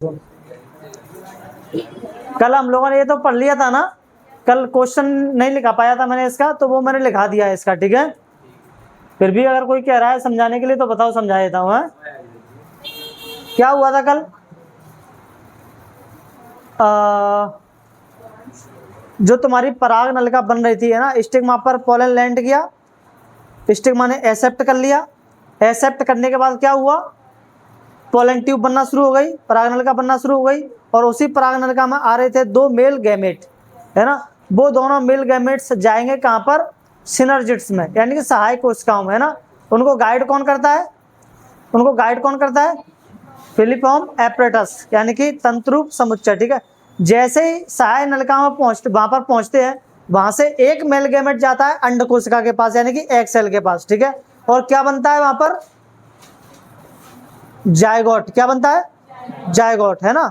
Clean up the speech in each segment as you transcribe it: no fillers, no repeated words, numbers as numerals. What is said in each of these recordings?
कल हम लोगों ने ये तो पढ़ लिया था ना, कल क्वेश्चन नहीं लिखा पाया था मैंने इसका, तो वो मैंने लिखा दिया है इसका, ठीक है। फिर भी अगर कोई कह रहा है समझाने के लिए तो बताओ, समझा देता हूँ। क्या हुआ था कल? जो तुम्हारी पराग नलिका बन रही थी है ना, स्टिग्मा पर पोलन लैंड किया, स्टिग्मा ने एक्सेप्ट कर लिया, एक्सेप्ट करने के बाद क्या हुआ, पोलन ट्यूब बनना शुरू हो गई, पराग नलिका बनना शुरू हो गई, और उसी पराग नलिका में आ रहे थे दो मेल गैमेट, है ना। वो दोनों मेल गैमेट्स जाएंगे कहाँ पर? सिनर्जिड्स में, यानी कि सहायक कोशिकाओं में, है ना। उनको गाइड कौन करता है? उनको गाइड कौन करता है? फिलिफॉर्म एपरेटस, यानी कि तंतुरूप समुच्चय, ठीक है। जैसे ही सहायक नलिका में वहां पर पहुंचते हैं, वहां से एक मेल गैमेट जाता है अंड कोशिका के पास, यानी कि एग सेल के पास, ठीक है। और क्या बनता है वहां पर? जायगोट। क्या बनता है? जायगोट, है ना।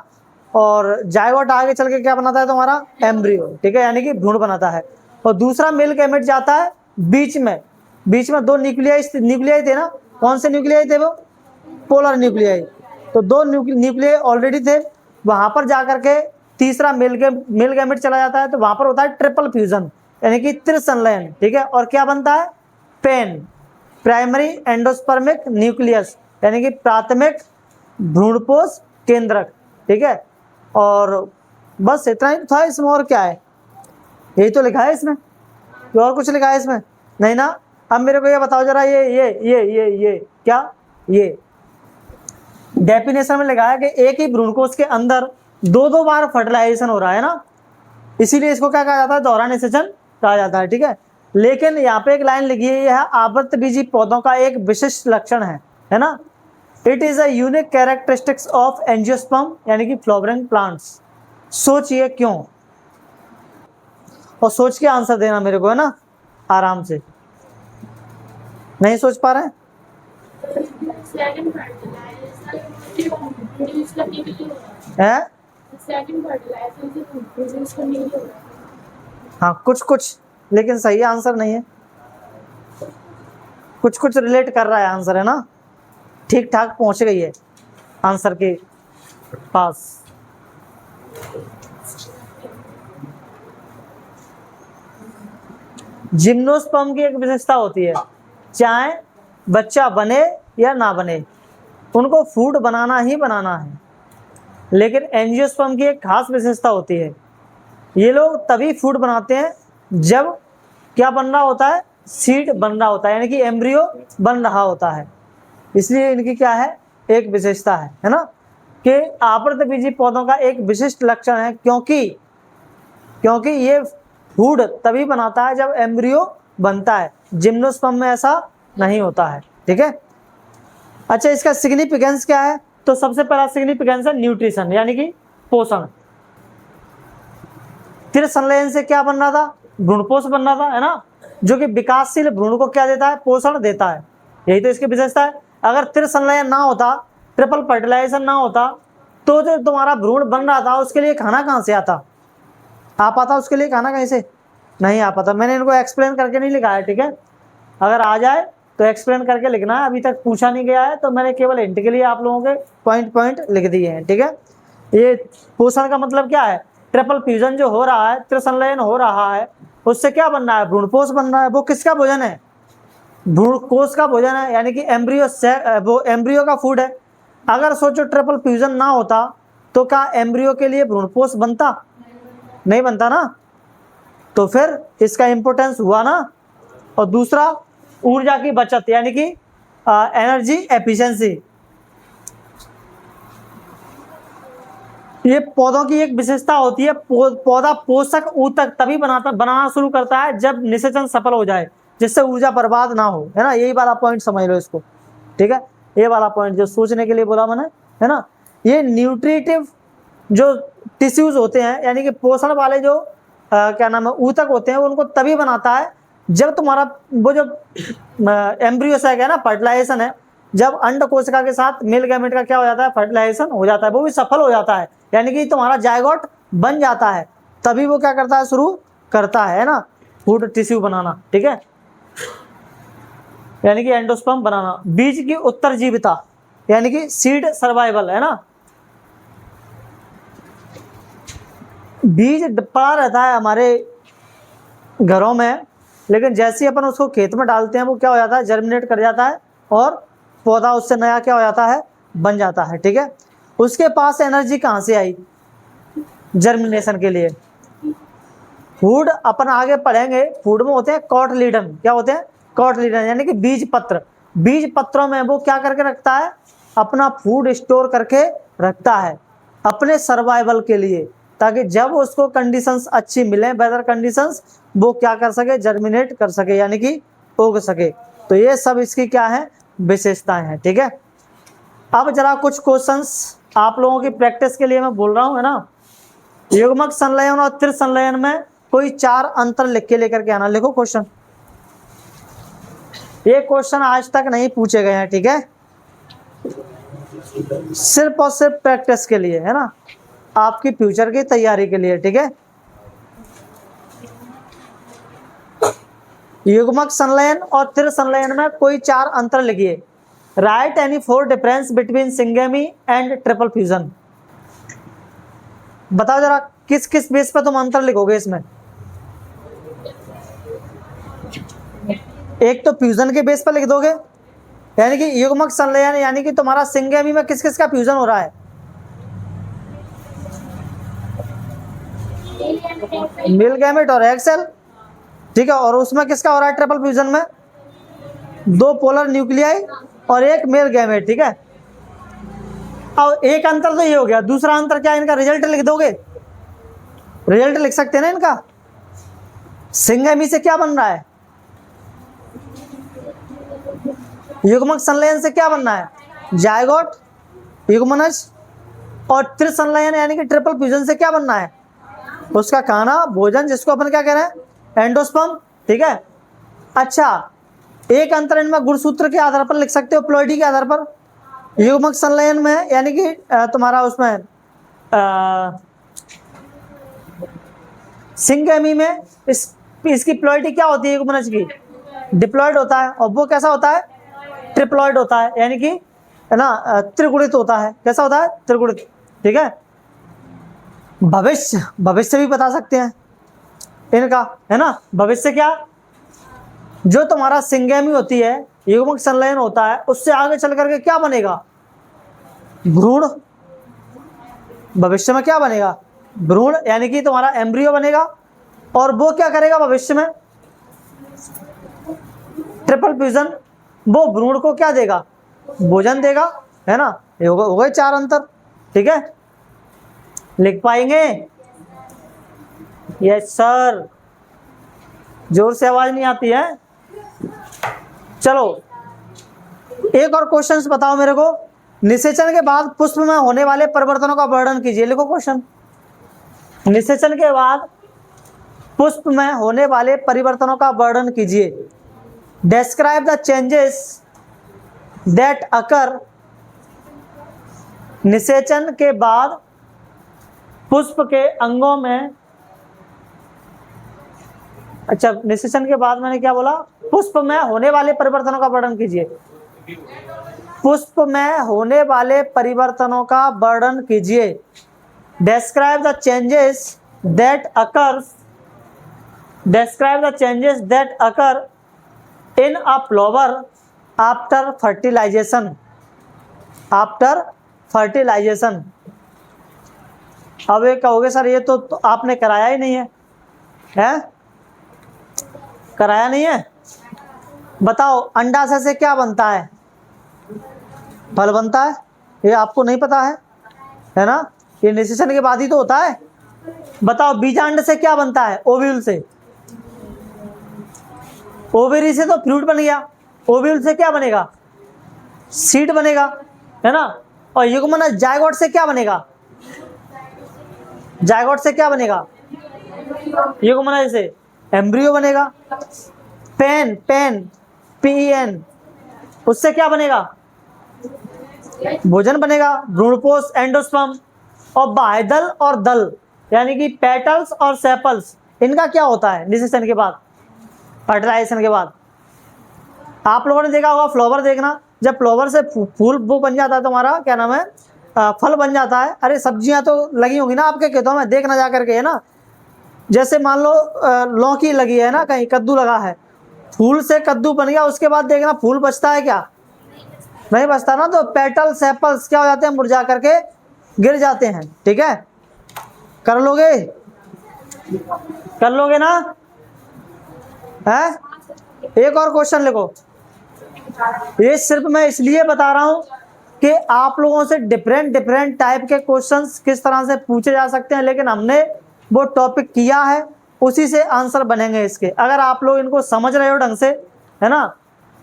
और जायगोट आगे चल के क्या बनाता है तुम्हारा? एम्ब्रियो, ठीक है, यानी कि भ्रूण बनाता है। और दूसरा मेल गैमेट जाता है बीच में, बीच में दो न्यूक्लियाई थे ना। कौन से न्यूक्लियाई थे वो? Polar nuclei. तो दो न्यूक्लियाई ऑलरेडी थे, वहां पर जाकर के तीसरा मेल गैमेट चला जाता है, तो वहां पर होता है ट्रिपल फ्यूजन, यानी कि त्रिसंलयन, ठीक है। और क्या बनता है? पेन, प्राइमरी एंडोस्पर्मिक न्यूक्लियस, यानी कि प्राथमिक भ्रूणपोष केंद्रक, ठीक है। और बस इतना ही था इसमें, और क्या है? यही तो लिखा है इसमें, और कुछ लिखा है इसमें? नहीं ना। अब मेरे को ये बताओ जरा, ये क्या, ये डेफिनेशन में लिखा है कि एक ही भ्रूणकोश के अंदर दो बार फर्टिलाइजेशन हो रहा है ना, इसीलिए इसको क्या कहा जाता है? दोहरा निषेचन कहा जाता है, ठीक है। लेकिन यहाँ पे एक लाइन लिखी है, यह आवृतबीजी पौधों का एक विशिष्ट लक्षण है ना। It is a unique characteristics of angiosperm, यानी कि फ्लावरिंग प्लांट्स। सोचिए क्यों, और सोच के आंसर देना मेरे को, है ना, आराम से। नहीं सोच पा रहे हैं? हाँ कुछ कुछ, लेकिन सही आंसर नहीं है। कुछ कुछ रिलेट कर रहा है आंसर, है ना, ठीक ठाक पहुंच गई है आंसर के पास। जिम्नोस्पर्म की एक विशेषता होती है, चाहे बच्चा बने या ना बने, उनको फूड बनाना ही बनाना है। लेकिन एंजियोस्पर्म की एक खास विशेषता होती है, ये लोग तभी फूड बनाते हैं जब क्या बन रहा होता है? सीड बन रहा होता है, यानी कि एम्ब्रियो बन रहा होता है। इसलिए इनकी क्या है? एक विशेषता है ना, कि आवृतबीजी पौधों का एक विशिष्ट लक्षण है, क्योंकि ये फूड तभी बनाता है जब एम्ब्रियो बनता है। जिम्नोस्पर्म में ऐसा नहीं होता है, ठीक है। अच्छा, इसका सिग्निफिकेंस क्या है? तो सबसे पहला सिग्निफिकेंस है न्यूट्रिशन, यानी कि पोषण। त्रिसंलयन से क्या बन रहा था? भ्रूणपोष बन रहा था, है ना, जो कि विकासशील भ्रूण को क्या देता है? पोषण देता है। यही तो इसकी विशेषता है। अगर त्रिसंलयन ना होता, ट्रिपल फर्टिलाइजेशन ना होता, तो जो तुम्हारा भ्रूण बन रहा था उसके लिए खाना कहाँ से आता? आ पाता उसके लिए खाना? कहीं से नहीं आ पाता। मैंने इनको एक्सप्लेन करके नहीं लिखा है, ठीक है। अगर आ जाए तो एक्सप्लेन करके लिखना है, अभी तक पूछा नहीं गया है तो मैंने केवल हिंट के लिए आप लोगों के पॉइंट लिख दिए हैं, ठीक है। ये पोषण का मतलब क्या है? ट्रिपल फ्यूजन जो हो रहा है, त्रिसंलयन हो रहा है, उससे क्या बन रहा है? भ्रूणपोष बन रहा है। वो किसका भोजन है? भ्रूणकोश का भोजन है, यानी कि एम्ब्रियो से वो एम्ब्रियो का फूड है। अगर सोचो ट्रिपल फ्यूजन ना होता तो क्या एम्ब्रियो के लिए भ्रूणपोष बनता? नहीं बनता ना। तो फिर इसका इंपोर्टेंस हुआ ना। और दूसरा, ऊर्जा की बचत, यानी कि एनर्जी एफिशिएंसी। ये पौधों की एक विशेषता होती है, पौधा पोषक ऊतक तभी बनाना शुरू करता है जब निषेचन सफल हो जाए, जिससे ऊर्जा बर्बाद ना हो, है ना। यही वाला पॉइंट समझ लो इसको, ठीक है। ये वाला पॉइंट जो सोचने के लिए बोला मैंने, है ना। ये न्यूट्रिटिव जो टिश्यूज होते हैं, यानी कि पोषण वाले जो क्या नाम है, ऊतक होते हैं, उनको तभी बनाता है जब तुम्हारा वो जो एम्ब्रियो सैक है ना, फर्टिलाइजेशन है, जब अंड कोशिका के साथ मेल गैमेट का क्या हो जाता है? फर्टिलाइजेशन हो जाता है, वो भी सफल हो जाता है, यानी कि तुम्हारा जायगोट बन जाता है, तभी वो क्या करता है? शुरू करता है ना, फूड टिश्यू बनाना, ठीक है, यानी कि एंडोस्पर्म बनाना। बीज की उत्तरजीविता, यानी कि सीड सर्वाइवल, है ना। बीज पड़ा रहता है हमारे घरों में, लेकिन जैसे ही अपन उसको खेत में डालते हैं वो क्या हो जाता है, जर्मिनेट कर जाता है और पौधा उससे नया क्या हो जाता है, बन जाता है। ठीक है, उसके पास एनर्जी कहाँ से आई जर्मिनेशन के लिए? फूड अपन आगे पढ़ेंगे, फूड में होते हैं कॉटलीडन। क्या होते हैं? कॉटलीडन, यानी कि बीज पत्र। बीज पत्रों में वो क्या करके रखता है, अपना फूड स्टोर करके रखता है अपने सर्वाइवल के लिए, ताकि जब उसको कंडीशंस अच्छी मिले, वेदर कंडीशंस, वो क्या कर सके, जर्मिनेट कर सके, यानी कि उग सके। तो ये सब इसकी क्या है, विशेषताएं हैं। ठीक है, अब जरा कुछ क्वेश्चंस आप लोगों की प्रैक्टिस के लिए मैं बोल रहा हूँ, है ना। युग्मक संलयन और त्रिसंलयन में कोई 4 अंतर लिख के लेकर के आना। लिखो क्वेश्चन, ये क्वेश्चन आज तक नहीं पूछे गए हैं। ठीक है, सिर्फ और सिर्फ प्रैक्टिस के लिए, है ना, आपकी फ्यूचर की तैयारी के लिए। ठीक है, युग्मक संलयन और त्रिसंलयन में कोई 4 अंतर लिखिए। Right any 4 difference between syngamy and triple fusion. बताओ जरा किस किस बेस पर तुम अंतर लिखोगे इसमें? एक तो फ्यूजन के बेस पर लिख दोगे, यानी कि युग्मक संलयन यानी कि तुम्हारा सिंगेमी में किस किस का फ्यूजन हो रहा है, मेल गैमेट और एग सेल। ठीक है, और उसमें किसका हो रहा है, ट्रिपल फ्यूजन में 2 पोलर न्यूक्लियाई और 1 मेल गैमेट। ठीक है, अब एक अंतर तो ये हो गया, दूसरा अंतर क्या है, इनका रिजल्ट लिख दोगे, रिजल्ट लिख सकते हैं ना इनका। सिंगेमी से क्या बन रहा है, युग्मक संलयन से क्या बनना है, जायगोट, युग्मनज, और त्रिसंलयन यानी कि ट्रिपल फ्यूजन से क्या बनना है, उसका खाना, भोजन, जिसको अपन क्या कह रहे हैं, एंडोस्पर्म। ठीक है, अच्छा, एक अंतर इनमें गुणसूत्र के आधार पर लिख सकते हो, प्लॉइडी के आधार पर। युग्मक संलयन में यानी कि तुम्हारा उसमें सिंगेमी में इसकी प्लॉइडी क्या होती है, युग्मनज की डिप्लॉइड होता है, और वो कैसा होता है, ट्रिप्लॉइड होता है, यानी कि है ना, त्रिगुणित होता है। कैसा होता है, त्रिगुणित। ठीक है, भविष्य, भविष्य भी बता सकते हैं इनका, है ना। भविष्य क्या, जो तुम्हारा सिंगेमी होती है, युग्मक संलयन होता है, उससे आगे चल करके क्या बनेगा, भ्रूण। भविष्य में क्या बनेगा, भ्रूण, यानी कि तुम्हारा एम्ब्रियो बनेगा, और वो क्या करेगा भविष्य में, ट्रिपल फ्यूजन, वो भ्रूण को क्या देगा, भोजन देगा, है ना। ये हो गए 4 अंतर। ठीक है, लिख पाएंगे? यस सर, जोर से आवाज नहीं आती है। चलो एक और क्वेश्चंस बताओ मेरे को। निषेचन के बाद पुष्प में होने वाले परिवर्तनों का वर्णन कीजिए। लिखो क्वेश्चन, निषेचन के बाद पुष्प में होने वाले परिवर्तनों का वर्णन कीजिए। Describe the changes that occur। निषेचन के बाद पुष्प के अंगों में, अच्छा, निषेचन के बाद मैंने क्या बोला, पुष्प में होने वाले परिवर्तनों का वर्णन कीजिए। पुष्प में होने वाले परिवर्तनों का वर्णन कीजिए। Describe the changes that occur। Describe the changes that occur in a flower after fertilization। After fertilization। अब ये कहोगे सर ये तो आपने कराया ही नहीं है, हैं? कराया नहीं है? बताओ, अंडाशय से क्या बनता है, फल बनता है। ये आपको नहीं पता है ना, ये निषेचन के बाद ही तो होता है। बताओ, बीजांड से क्या बनता है, ओव्यूल से। ओवेरी से तो फ्रूट बन गया, ओव्यूल से क्या बनेगा, सीड बनेगा, है ना। और युग्मनज, जायगोट से क्या बनेगा, जायगोट से क्या बनेगा, युग्मनज से एम्ब्रियो बनेगा। पेन, पेन, PEN, उससे क्या बनेगा, भोजन बनेगा, भ्रूणपोष, एंडोस्पर्म। और बाह्यदल और दल यानी कि पेटल्स और सेपल्स, इनका क्या होता है निषेचन के बाद, फर्टिलाइजेशन के बाद। आप लोगों ने देखा होगा फ्लावर, देखना जब फ्लावर से फूल वो बन जाता है तुम्हारा क्या नाम है, फल बन जाता है। अरे सब्जियां तो लगी होगी ना आपके खेतों में, देखना जा करके, है ना। जैसे मान लो लौकी लगी है ना, कहीं कद्दू लगा है, फूल से कद्दू बन गया, उसके बाद देखना फूल बचता है क्या? नहीं बचता ना। तो पेटल सेपल्स क्या हो जाते हैं, मुरझा करके गिर जाते हैं। ठीक है, कर लोगे, कर लोगे ना? है, एक और क्वेश्चन लिखो। ये सिर्फ मैं इसलिए बता रहा हूं कि आप लोगों से डिफरेंट डिफरेंट टाइप के क्वेश्चंस किस तरह से पूछे जा सकते हैं, लेकिन हमने वो टॉपिक किया है, उसी से आंसर बनेंगे इसके। अगर आप लोग इनको समझ रहे हो ढंग से, है ना,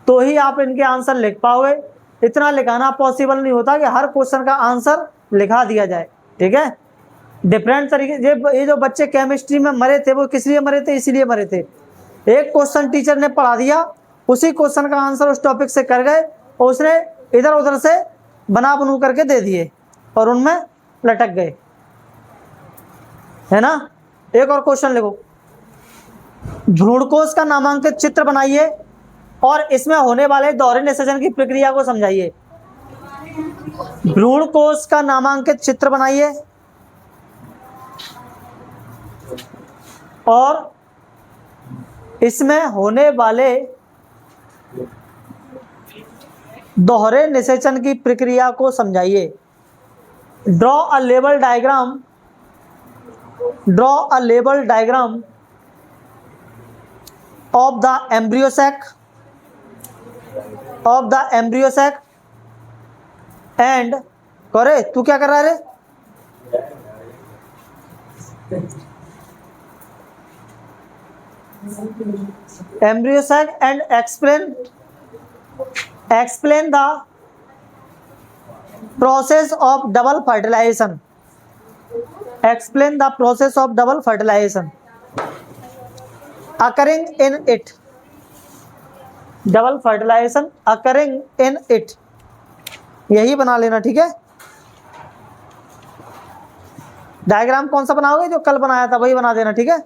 तो ही आप इनके आंसर लिख पाओगे। इतना लिखाना पॉसिबल नहीं होता कि हर क्वेश्चन का आंसर लिखा दिया जाए। ठीक है, डिफरेंट तरीके। ये जो बच्चे केमिस्ट्री में मरे थे, वो किस लिए मरे थे? इसीलिए मरे थे, एक क्वेश्चन टीचर ने पढ़ा दिया, उसी क्वेश्चन का आंसर उस टॉपिक से कर गए, और उसने इधर उधर से बना बनू करके दे दिए और उनमें लटक गए, है ना। एक और क्वेश्चन लिखो। भ्रूणकोश का नामांकित चित्र बनाइए और इसमें होने वाले दोहरे निषेचन की प्रक्रिया को समझाइए। भ्रूणकोश का नामांकित चित्र बनाइए और इसमें होने वाले दोहरे निषेचन की प्रक्रिया को समझाइए। Draw a level diagram, draw a level diagram of the embryo sac, of the embryo sac and, करे तू क्या कर रहा है रे? Embryo sac and explain the process of double fertilization, explain the process of double fertilization occurring in it, double fertilization occurring in it, यही बना लेना। ठीक है, डायग्राम कौन सा बनाओगे? जो कल बनाया था वही बना देना। ठीक है,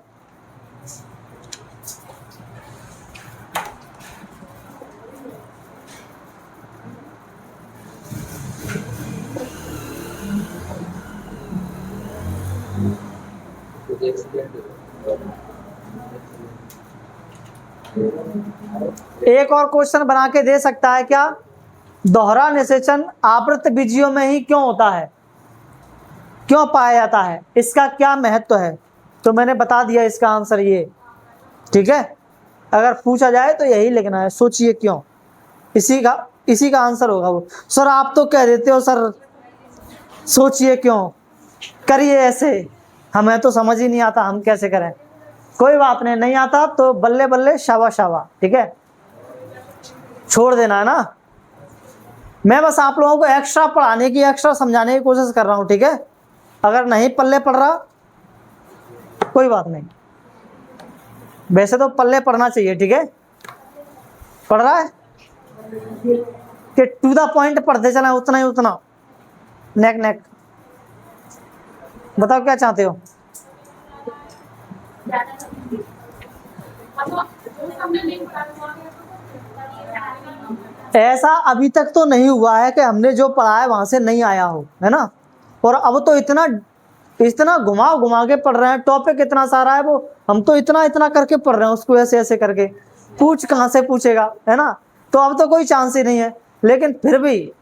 एक और क्वेश्चन बना के दे सकता है क्या? दोहरा निषेचन आवृत बीजियों में ही क्यों होता है, क्यों पाया जाता है, इसका क्या महत्व है? तो मैंने बता दिया इसका आंसर ये। ठीक है, अगर पूछा जाए तो यही लिखना है, सोचिए क्यों, इसी का आंसर होगा वो। सर आप तो कह देते हो सर सोचिए क्यों, करिए ऐसे, हमें तो समझ ही नहीं आता, हम कैसे करें? कोई बात नहीं, नहीं आता तो बल्ले बल्ले शाबा शाबा। ठीक है, छोड़ देना है ना। मैं बस आप लोगों को एक्स्ट्रा पढ़ाने की, एक्स्ट्रा समझाने की कोशिश कर रहा हूं। ठीक है, अगर नहीं पल्ले पड़ रहा कोई बात नहीं, वैसे तो पल्ले पढ़ना चाहिए। ठीक है, पढ़ रहा है कि टू द पॉइंट पढ़ते चला, उतना ही उतना, नेक नेक। बताओ क्या चाहते हो? ऐसा अभी तक तो नहीं हुआ है कि हमने जो पढ़ा है वहां से नहीं आया हो, है ना। और अब तो इतना घुमा घुमा के पढ़ रहे हैं, टॉपिक इतना सारा है, वो हम तो इतना इतना करके पढ़ रहे हैं उसको, ऐसे ऐसे करके, पूछ कहाँ से पूछेगा, है ना। तो अब तो कोई चांस ही नहीं है, लेकिन फिर भी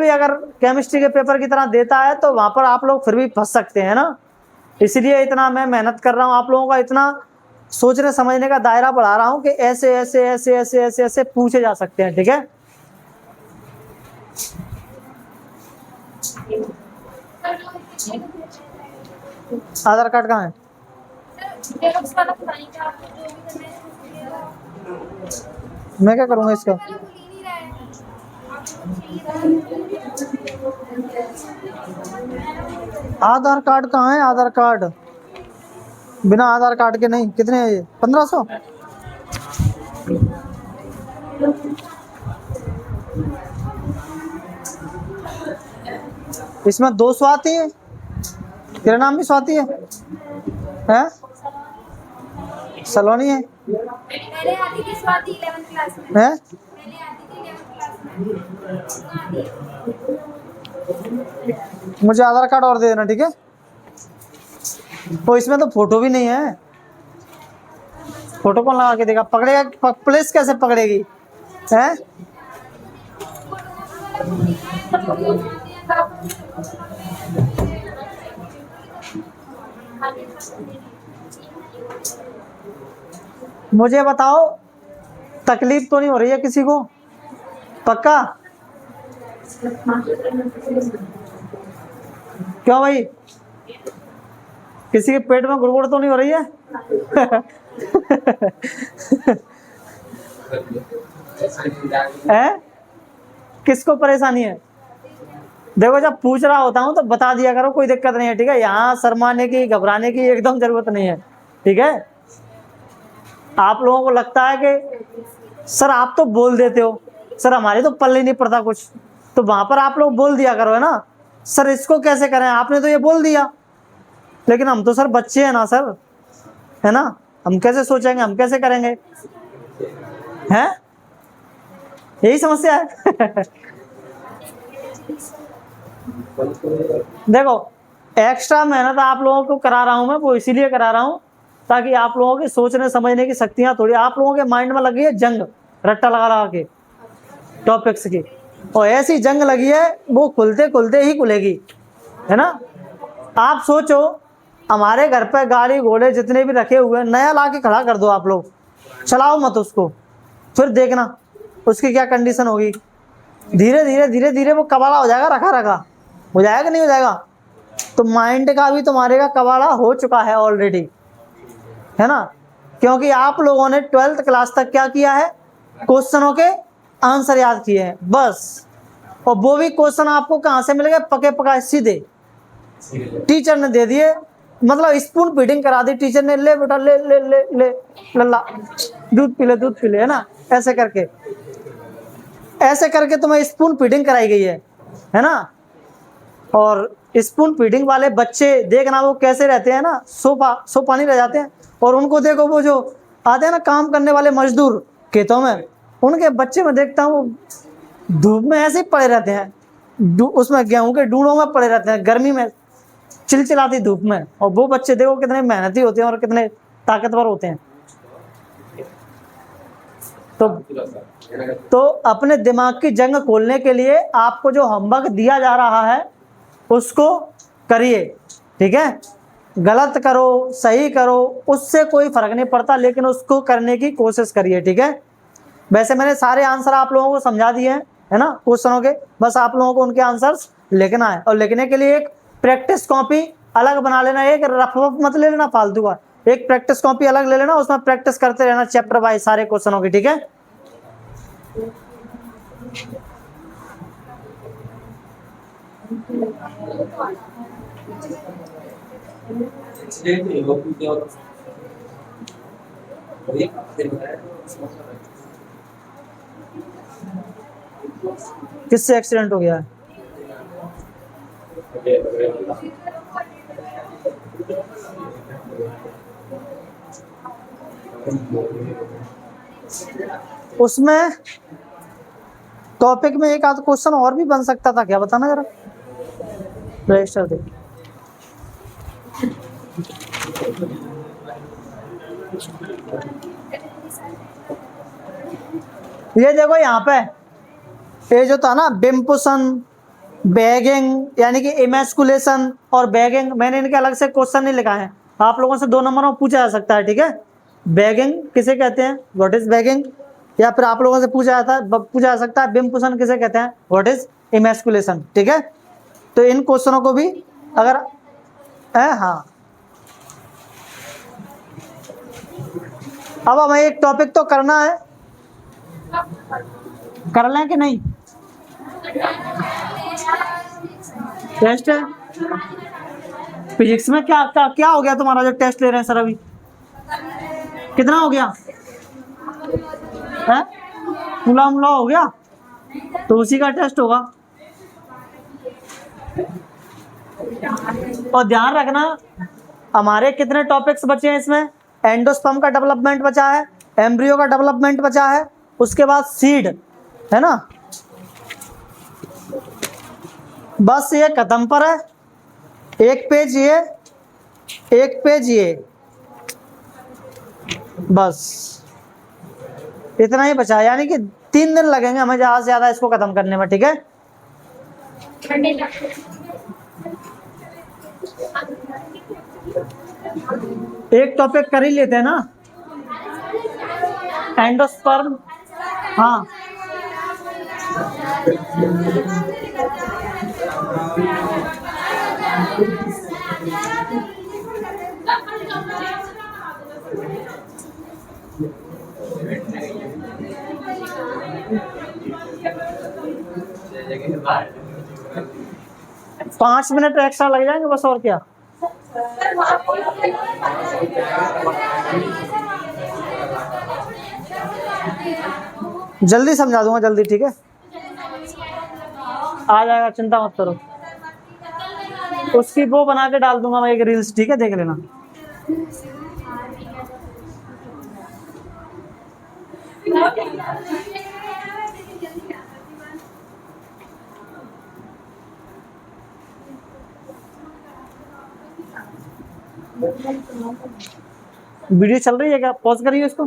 अगर केमिस्ट्री के पेपर की तरह देता है तो वहां पर आप लोग फिर भी फंस सकते हैं ना। इसलिए इतना मैं मेहनत कर रहा हूँ, आप लोगों का इतना सोचने समझने का दायरा बढ़ा रहा हूँ कि ऐसे ऐसे ऐसे ऐसे ऐसे ऐसे पूछे जा सकते हैं। ठीक है, आधार कार्ड कहाँ है? मैं क्या करूँगा इसका? आधार कार्ड कहाँ है? आधार कार्ड बिना आधार कार्ड के नहीं। कितने है ये? 1500। इसमें 2 स्वाति है, तेरा नाम भी स्वाति है, हैं? सलोनी है, पहले आती थी स्वाति 11th क्लास में, हैं? पहले आती थी 11th क्लास में। मुझे आधार कार्ड और दे देना, ठीक है। तो इसमें तो फोटो भी नहीं है, फोटो कौन लगा के देगा, पकड़ेगा, पुलिस कैसे पकड़ेगी है? मुझे बताओ, तकलीफ तो नहीं हो रही है किसी को? पक्का? क्यों भाई, किसी के पेट में गुड़गुड़ तो नहीं हो रही है? है? किसको परेशानी है? देखो, जब पूछ रहा होता हूं तो बता दिया करो, कोई दिक्कत नहीं है, ठीक है। यहाँ शर्माने की, घबराने की एकदम जरूरत नहीं है, ठीक है। आप लोगों को लगता है कि सर आप तो बोल देते हो, सर हमारे तो पल्ले नहीं पड़ता कुछ, तो वहां पर आप लोग बोल दिया करो, है ना। सर इसको कैसे करें, आपने तो ये बोल दिया, लेकिन हम तो सर बच्चे हैं ना सर, है ना, हम कैसे सोचेंगे, हम कैसे करेंगे, हैं? यही समस्या है। देखो, एक्स्ट्रा मेहनत आप लोगों को करा रहा हूं मैं, वो इसीलिए करा रहा हूं ताकि आप लोगों की सोचने समझने की शक्तियां थोड़ी, आप लोगों के माइंड में लगी है जंग, रट्टा लगा लगा के टॉपिक्स की, और ऐसी जंग लगी है वो खुलते खुलते ही खुलेगी, है ना। आप सोचो, हमारे घर पे गाड़ी घोड़े जितने भी रखे हुए हैं, नया ला के खड़ा कर दो आप लोग, चलाओ मत उसको, फिर देखना उसकी क्या कंडीशन होगी। धीरे धीरे धीरे धीरे वो कबाड़ा हो जाएगा, रखा रखा हो जाएगा कि नहीं हो जाएगा। तो माइंड का भी तुम्हारे का कबाड़ा हो चुका है ऑलरेडी, है ना, क्योंकि आप लोगों ने 12th क्लास तक क्या किया है, क्वेश्चनों के आंसर याद किए हैं बस, और वो भी क्वेश्चन आपको कहाँ से मिल गए, पके पकाए सीधे टीचर ने दे दिए, मतलब स्पून फीडिंग करा दी टीचर ने, ले बेटा ले ले ले ले लल्ला दूध पी ले, दूध पी ले, है ना, ऐसे करके तुम्हें स्पून फीडिंग कराई गई है ना। और स्पून फीडिंग वाले बच्चे देखना वो कैसे रहते हैं ना, सो पानी रह जाते हैं, और उनको देखो वो जो आते हैं ना काम करने वाले मजदूर खेतों में, उनके बच्चे में देखता हूँ वो धूप में ऐसे ही पड़े रहते हैं, उसमें गेहूं के डूड़ों में पड़े रहते हैं, गर्मी में चिलचिलाती धूप में, और वो बच्चे देखो कितने मेहनती होते हैं और कितने ताकतवर होते हैं। तो अपने दिमाग की जंग खोलने के लिए आपको जो होमवर्क दिया जा रहा है उसको करिए, ठीक है। गलत करो सही करो उससे कोई फर्क नहीं पड़ता, लेकिन उसको करने की कोशिश करिए, ठीक है। वैसे मैंने सारे आंसर आप लोगों को समझा दिए हैं, है ना, क्वेश्चनों के, बस आप लोगों को उनके आंसर्स लिखना है, और लिखने के लिए एक प्रैक्टिस कॉपी अलग बना लेना, एक रफ मत ले लेना फालतू का, एक प्रैक्टिस कॉपी अलग ले लेना, उसमें प्रैक्टिस करते रहना चैप्टर वाइज सारे क्वेश्चनों की, ठीक है। किससे एक्सीडेंट हो गया है? उसमें टॉपिक में एक आध क्वेश्चन और भी बन सकता था, क्या बताना जरा, रजिस्टर दे। ये देखो यहाँ पे ये जो था ना, बिम्पुसन, बैगिंग यानी कि इमेस्कुलेशन और बैगिंग, मैंने इनके अलग से क्वेश्चन नहीं लिखा है, आप लोगों से 2 नंबर में पूछा जा सकता है, ठीक है। बैगिंग किसे कहते हैं, व्हाट इज बैगिंग, या फिर आप लोगों से पूछा जा सकता है बिम्पुसन किसे कहते हैं, व्हाट इज इमेस्कुलेशन, ठीक है। तो इन क्वेश्चनों को भी अगर हाँ, अब हमें एक टॉपिक तो करना है, कर लें कि नहीं, टेस्ट है फिजिक्स में, क्या हो गया तुम्हारा जो टेस्ट ले रहे हैं सर अभी, कितना हो गया है, मुला हो गया, तो उसी का टेस्ट होगा। और ध्यान रखना हमारे कितने टॉपिक्स बचे हैं इसमें, एंडोस्पर्म का डेवलपमेंट बचा है, एम्ब्रियो का डेवलपमेंट बचा है, उसके बाद सीड, है ना, बस ये खत्म पर है, एक पेज ये, एक पेज ये, बस इतना ही बचा, यानी कि 3 दिन लगेंगे हमें ज्यादा से ज्यादा इसको खत्म करने में, ठीक है। एक टॉपिक कर ही लेते हैं ना, एंडोस्पर्म। हाँ पाँच मिनट एक्स्ट्रा लग जाएंगे बस, और क्या। जल्दी समझा दूंगा, जल्दी, ठीक है, आ जाएगा, चिंता मत करो। उसकी वो बना के डाल दूंगा मैं एक रील्स, ठीक है, देख लेना। वीडियो चल रही है क्या? पॉज करिए इसको।